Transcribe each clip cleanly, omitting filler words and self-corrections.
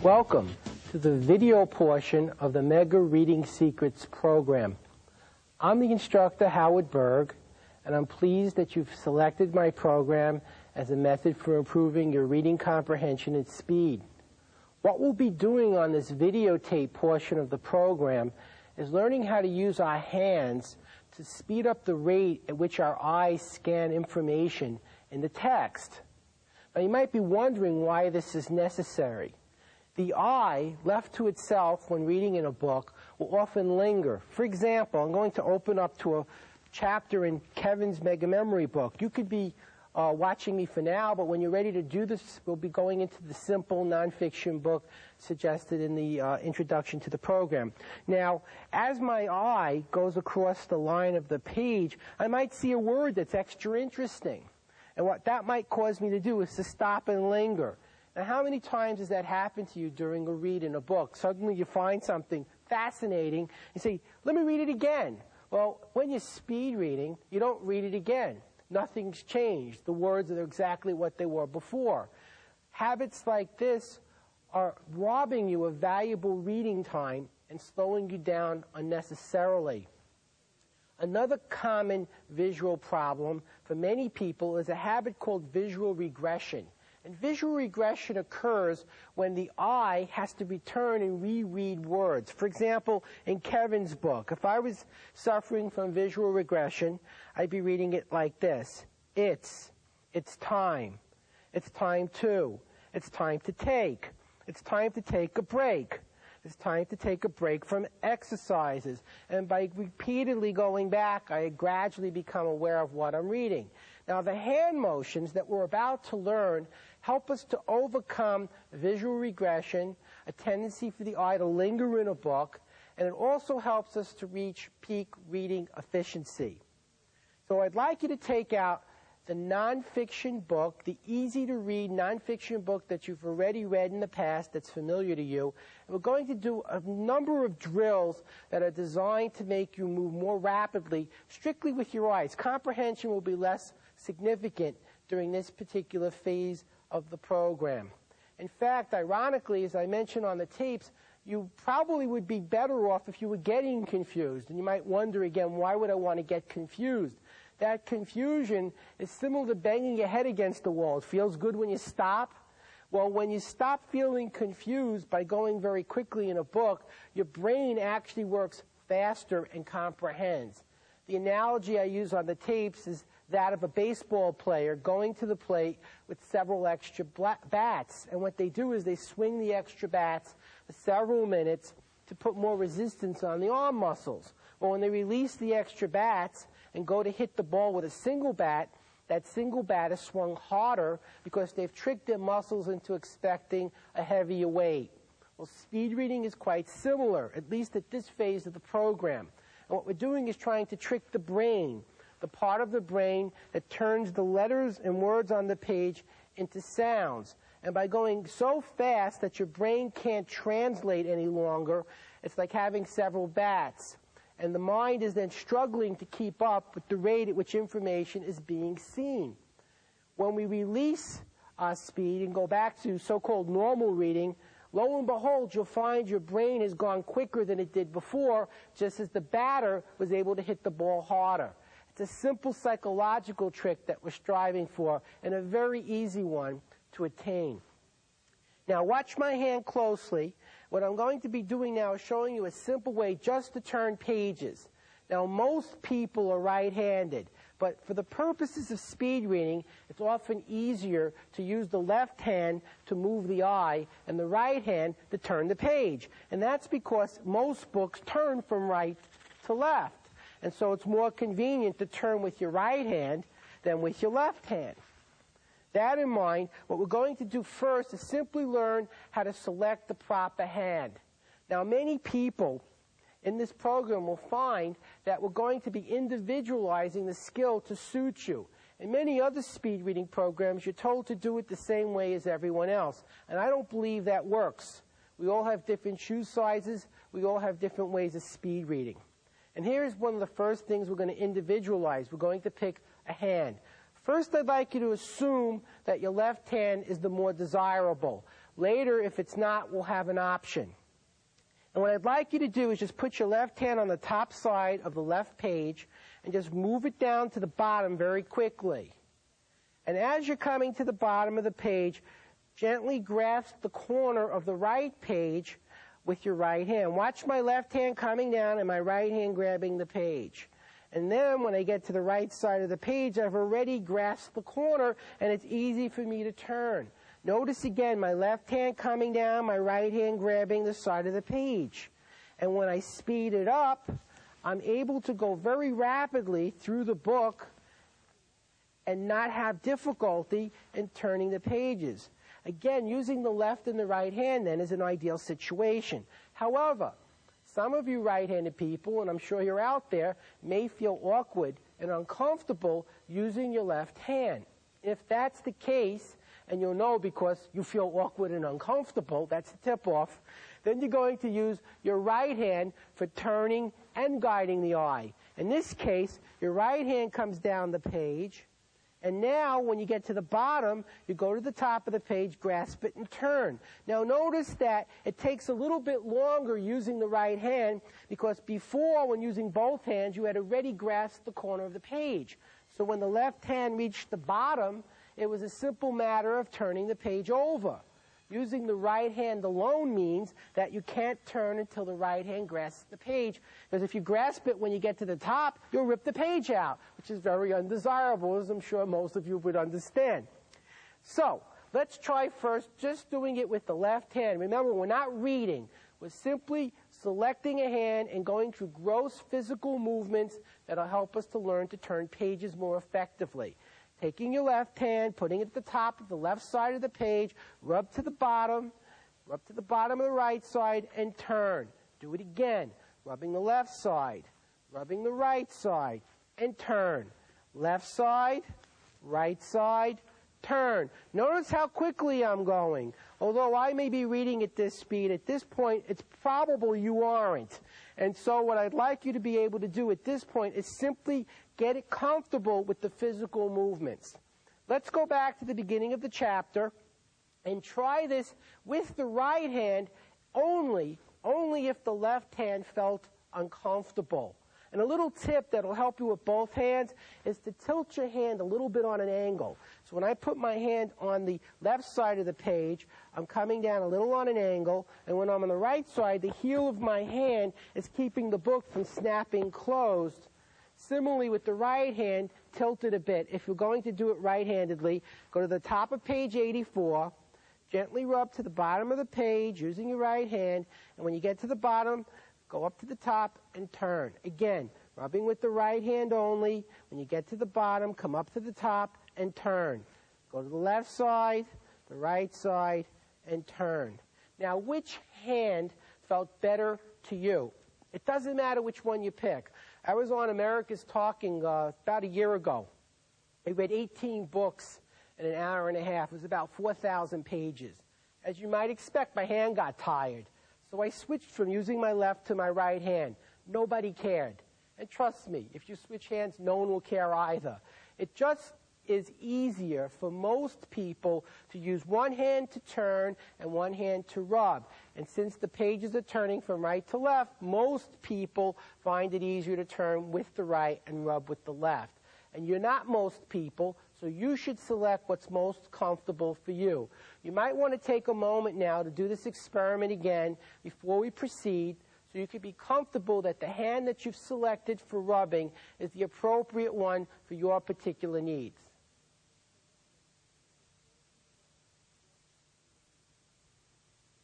Welcome to the video portion of the Mega Reading Secrets program. I'm the instructor, Howard Berg, and I'm pleased that you've selected my program as a method for improving your reading comprehension and speed. What we'll be doing on this videotape portion of the program is learning how to use our hands to speed up the rate at which our eyes scan information in the text. Now, you might be wondering why this is necessary. The eye, left to itself when reading in a book, will often linger. For example, I'm going to open up to a chapter in Kevin's Mega Memory book. You could be watching me for now, but when you're ready to do this, we'll be going into the simple nonfiction book suggested in the introduction to the program. Now, as my eye goes across the line of the page, I might see a word that's extra interesting. And what that might cause me to do is to stop and linger. Now, how many times has that happened to you during a read in a book? Suddenly you find something fascinating and say, let me read it again. Well, when you're speed reading, you don't read it again. Nothing's changed. The words are exactly what they were before. Habits like this are robbing you of valuable reading time and slowing you down unnecessarily. Another common visual problem for many people is a habit called visual regression. And visual regression occurs when the eye has to return and reread words. For example, in Kevin's book, if I was suffering from visual regression, I'd be reading it like this. It's time to, it's time to take a break. It's time to take a break from exercises. And by repeatedly going back, I gradually become aware of what I'm reading. Now, the hand motions that we're about to learn help us to overcome visual regression, a tendency for the eye to linger in a book, and it also helps us to reach peak reading efficiency. So I'd like you to take out the nonfiction book, the easy-to-read nonfiction book that you've already read in the past that's familiar to you. And we're going to do a number of drills that are designed to make you move more rapidly, strictly with your eyes. Comprehension will be less significant during this particular phase of the program. In fact, ironically, as I mentioned on the tapes, you probably would be better off if you were getting confused. And you might wonder again, why would I want to get confused? That confusion is similar to banging your head against the wall. It feels good when you stop. Well, when you stop feeling confused by going very quickly in a book, your brain actually works faster and comprehends. The analogy I use on the tapes is that of a baseball player going to the plate with several extra bats. And what they do is they swing the extra bats for several minutes to put more resistance on the arm muscles. Well, when they release the extra bats and go to hit the ball with a single bat, that single bat is swung harder because they've tricked their muscles into expecting a heavier weight. Well, speed reading is quite similar, at least at this phase of the program. And what we're doing is trying to trick the brain, the part of the brain that turns the letters and words on the page into sounds. And by going so fast that your brain can't translate any longer, it's like having several bats. And the mind is then struggling to keep up with the rate at which information is being seen. When we release our speed and go back to so-called normal reading, lo and behold, you'll find your brain has gone quicker than it did before, just as the batter was able to hit the ball harder. It's a simple psychological trick that we're striving for, and a very easy one to attain. Now, watch my hand closely. What I'm going to be doing now is showing you a simple way just to turn pages. Now, most people are right-handed, but for the purposes of speed reading, it's often easier to use the left hand to move the eye and the right hand to turn the page. And that's because most books turn from right to left. And so it's more convenient to turn with your right hand than with your left hand. That in mind, what we're going to do first is simply learn how to select the proper hand. Now, many people in this program will find that we're going to be individualizing the skill to suit you. In many other speed reading programs, you're told to do it the same way as everyone else. And I don't believe that works. We all have different shoe sizes. We all have different ways of speed reading. And here's one of the first things we're going to individualize. We're going to pick a hand. First, I'd like you to assume that your left hand is the more desirable. Later, if it's not, we'll have an option. And what I'd like you to do is just put your left hand on the top side of the left page and just move it down to the bottom very quickly. And as you're coming to the bottom of the page, gently grasp the corner of the right page with your right hand. Watch my left hand coming down and my right hand grabbing the page. And then when I get to the right side of the page, I've already grasped the corner and it's easy for me to turn. Notice again, my left hand coming down, my right hand grabbing the side of the page. And when I speed it up, I'm able to go very rapidly through the book and not have difficulty in turning the pages. Again, using the left and the right hand then is an ideal situation. However, some of you right-handed people, and I'm sure you're out there, may feel awkward and uncomfortable using your left hand. If that's the case, and you'll know because you feel awkward and uncomfortable, that's the tip-off, then you're going to use your right hand for turning and guiding the eye. In this case, your right hand comes down the page, and now when you get to the bottom, you go to the top of the page, grasp it, and turn. Now notice that it takes a little bit longer using the right hand because before, when using both hands, you had already grasped the corner of the page. So when the left hand reached the bottom, it was a simple matter of turning the page over. Using the right hand alone means that you can't turn until the right hand grasps the page. Because if you grasp it when you get to the top, you'll rip the page out, which is very undesirable, as I'm sure most of you would understand. So, let's try first just doing it with the left hand. Remember, we're not reading. We're simply selecting a hand and going through gross physical movements that'll help us to learn to turn pages more effectively. Taking your left hand, putting it at the top of the left side of the page, rub to the bottom of the right side, and turn. Do it again. Rubbing the left side, rubbing the right side, and turn. Left side, right side, turn. Notice how quickly I'm going. Although I may be reading at this speed, at this point, it's probable you aren't. And so what I'd like you to be able to do at this point is simply get it comfortable with the physical movements. Let's go back to the beginning of the chapter and try this with the right hand only if the left hand felt uncomfortable. And a little tip that will help you with both hands is to tilt your hand a little bit on an angle. So when I put my hand on the left side of the page, I'm coming down a little on an angle, and when I'm on the right side, the heel of my hand is keeping the book from snapping closed. Similarly, with the right hand, tilt it a bit. If you're going to do it right-handedly, go to the top of page 84, gently rub to the bottom of the page using your right hand, and when you get to the bottom, go up to the top and turn. Again, rubbing with the right hand only. When you get to the bottom, come up to the top and turn. Go to the left side, the right side, and turn. Now, which hand felt better to you? It doesn't matter which one you pick. I was on America's Talking about a year ago. I read 18 books in an hour and a half. It was about 4,000 pages. As you might expect, my hand got tired. So I switched from using my left to my right hand. Nobody cared. And trust me, if you switch hands, no one will care either. It just is easier for most people to use one hand to turn and one hand to rub. And since the pages are turning from right to left, most people find it easier to turn with the right and rub with the left. And you're not most people, so you should select what's most comfortable for you. You might want to take a moment now to do this experiment again before we proceed, so you can be comfortable that the hand that you've selected for rubbing is the appropriate one for your particular needs.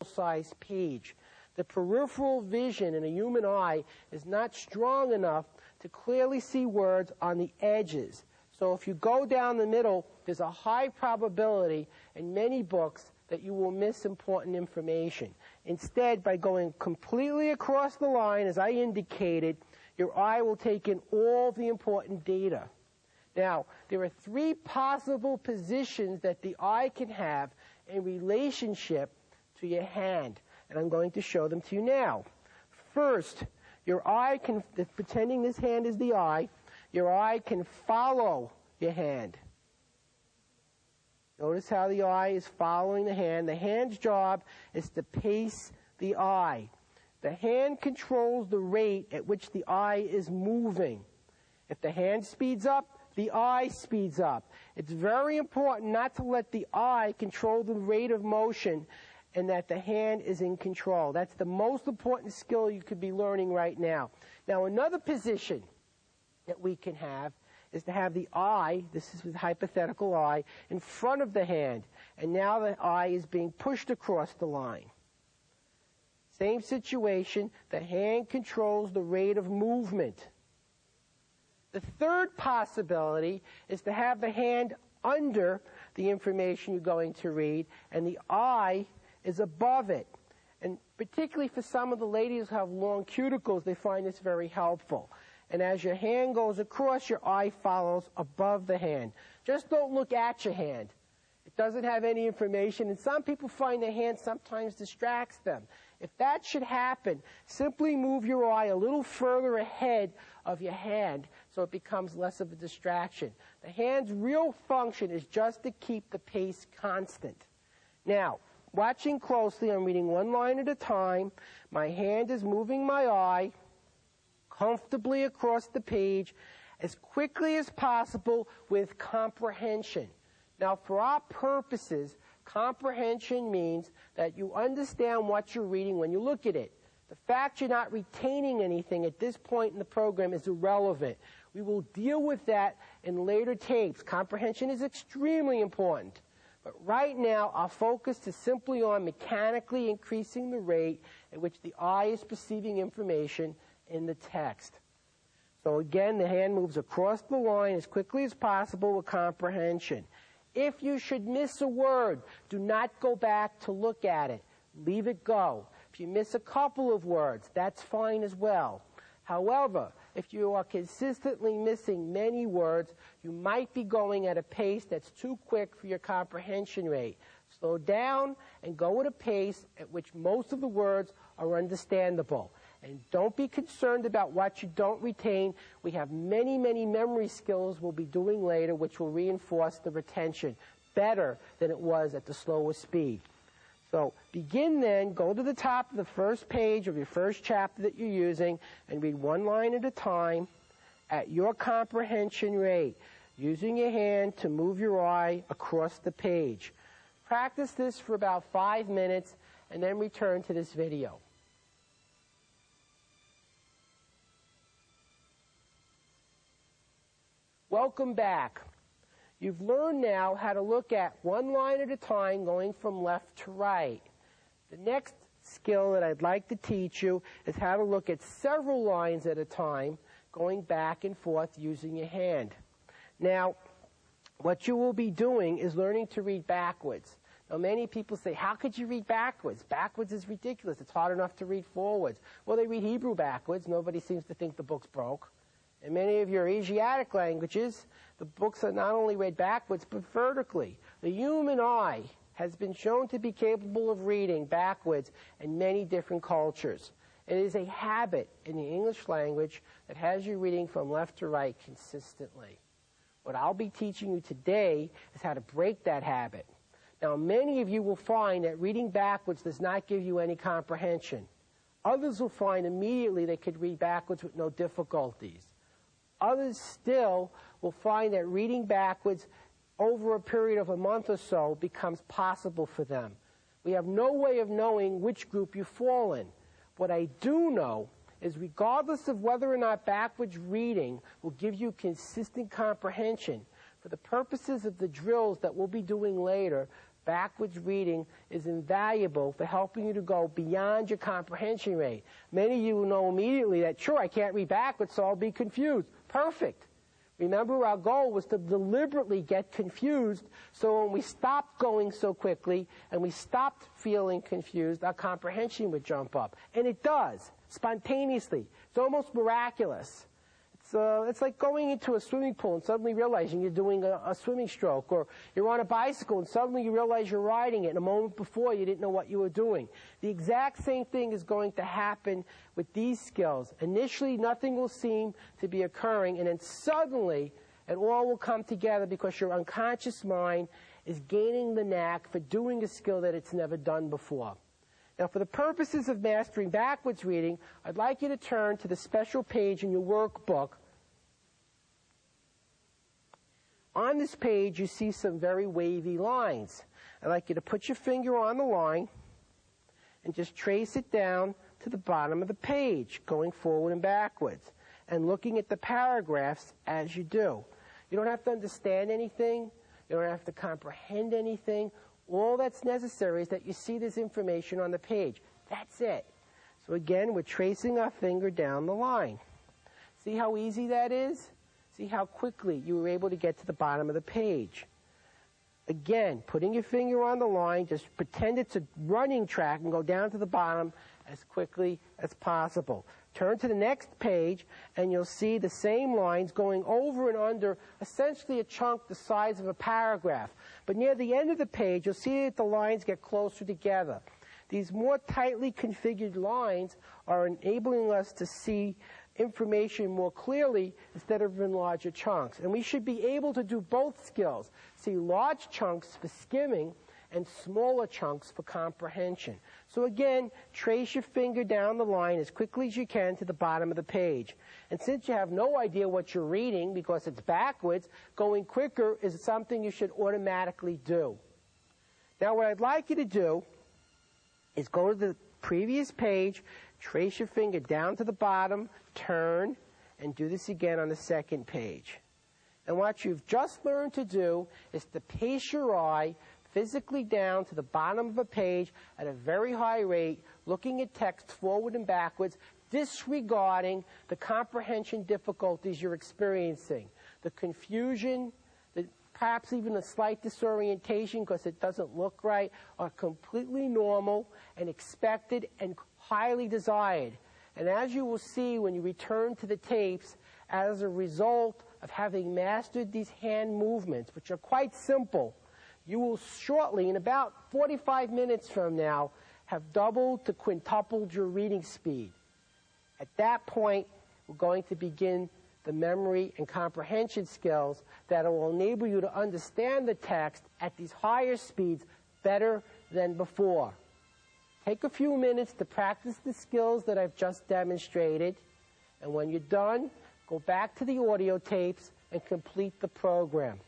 Size page. The peripheral vision in a human eye is not strong enough to clearly see words on the edges. So if you go down the middle, there's a high probability in many books that you will miss important information. Instead, by going completely across the line, as I indicated, your eye will take in all the important data. Now, there are 3 possible positions that the eye can have in relationship to your hand, and I'm going to show them to you now. First, your eye can, pretending this hand is the eye, your eye can follow your hand. Notice how the eye is following the hand. The hand's job is to pace the eye. The hand controls the rate at which the eye is moving. If the hand speeds up, the eye speeds up. It's very important not to let the eye control the rate of motion and that the hand is in control. That's the most important skill you could be learning right now. Now, another position that we can have is to have the eye, this is the hypothetical eye, in front of the hand. And now the eye is being pushed across the line. Same situation, the hand controls the rate of movement. The third possibility is to have the hand under the information you're going to read, and the eye is above it. And particularly for some of the ladies who have long cuticles, they find this very helpful. And as your hand goes across, your eye follows above the hand. Just don't look at your hand. It doesn't have any information, and some people find the hand sometimes distracts them. If that should happen, simply move your eye a little further ahead of your hand so it becomes less of a distraction. The hand's real function is just to keep the pace constant. Now, watching closely, I'm reading one line at a time. My hand is moving my eye comfortably across the page as quickly as possible with comprehension. Now, for our purposes, comprehension means that you understand what you're reading when you look at it. The fact you're not retaining anything at this point in the program is irrelevant. We will deal with that in later tapes. Comprehension is extremely important. But right now, our focus is simply on mechanically increasing the rate at which the eye is perceiving information in the text. So again, the hand moves across the line as quickly as possible with comprehension. If you should miss a word, do not go back to look at it. Leave it go. If you miss a couple of words, that's fine as well. However, if you are consistently missing many words, you might be going at a pace that's too quick for your comprehension rate. Slow down and go at a pace at which most of the words are understandable. And don't be concerned about what you don't retain. We have many, many memory skills we'll be doing later which will reinforce the retention better than it was at the slower speed. So begin then, go to the top of the first page of your first chapter that you're using and read one line at a time at your comprehension rate, using your hand to move your eye across the page. Practice this for about 5 minutes and then return to this video. Welcome back. You've learned now how to look at one line at a time going from left to right. The next skill that I'd like to teach you is how to look at several lines at a time going back and forth using your hand. Now, what you will be doing is learning to read backwards. Now, many people say, how could you read backwards? Backwards is ridiculous. It's hard enough to read forwards. Well, they read Hebrew backwards. Nobody seems to think the book's broke. In many of your Asiatic languages, the books are not only read backwards, but vertically. The human eye has been shown to be capable of reading backwards in many different cultures. It is a habit in the English language that has you reading from left to right consistently. What I'll be teaching you today is how to break that habit. Now, many of you will find that reading backwards does not give you any comprehension. Others will find immediately they could read backwards with no difficulties. Others still will find that reading backwards over a period of a month or so becomes possible for them. We have no way of knowing which group you fall in. What I do know is regardless of whether or not backwards reading will give you consistent comprehension, for the purposes of the drills that we'll be doing later, backwards reading is invaluable for helping you to go beyond your comprehension rate. Many of you will know immediately that, sure, I can't read backwards, so I'll be confused. Perfect. Remember, our goal was to deliberately get confused, so when we stopped going so quickly and we stopped feeling confused, our comprehension would jump up. And it does, spontaneously. It's almost miraculous. It's like going into a swimming pool and suddenly realizing you're doing a swimming stroke, or you're on a bicycle and suddenly you realize you're riding it, and a moment before you didn't know what you were doing. The exact same thing is going to happen with these skills. Initially, nothing will seem to be occurring, and then suddenly it all will come together because your unconscious mind is gaining the knack for doing a skill that it's never done before. Now, for the purposes of mastering backwards reading, I'd like you to turn to the special page in your workbook. On this page, you see some very wavy lines. I'd like you to put your finger on the line and just trace it down to the bottom of the page, going forward and backwards, and looking at the paragraphs as you do. You don't have to understand anything. You don't have to comprehend anything. All that's necessary is that you see this information on the page. That's it. So again, we're tracing our finger down the line. See how easy that is? See how quickly you were able to get to the bottom of the page. Again, putting your finger on the line, just pretend it's a running track and go down to the bottom as quickly as possible. Turn to the next page and you'll see the same lines going over and under essentially a chunk the size of a paragraph. But near the end of the page, you'll see that the lines get closer together. These more tightly configured lines are enabling us to see information more clearly instead of in larger chunks. And we should be able to do both skills. See large chunks for skimming and smaller chunks for comprehension. So again, trace your finger down the line as quickly as you can to the bottom of the page. And since you have no idea what you're reading because it's backwards, going quicker is something you should automatically do. Now what I'd like you to do is go to the previous page, trace your finger down to the bottom, turn, and do this again on the second page. And what you've just learned to do is to pace your eye physically down to the bottom of a page at a very high rate, looking at text forward and backwards, disregarding the comprehension difficulties you're experiencing, the confusion, perhaps even a slight disorientation because it doesn't look right, are completely normal and expected and highly desired. And as you will see when you return to the tapes, as a result of having mastered these hand movements, which are quite simple, you will shortly, in about 45 minutes from now, have doubled to quintupled your reading speed. At that point, we're going to begin the memory and comprehension skills that will enable you to understand the text at these higher speeds better than before. Take a few minutes to practice the skills that I've just demonstrated, and when you're done, go back to the audio tapes and complete the program.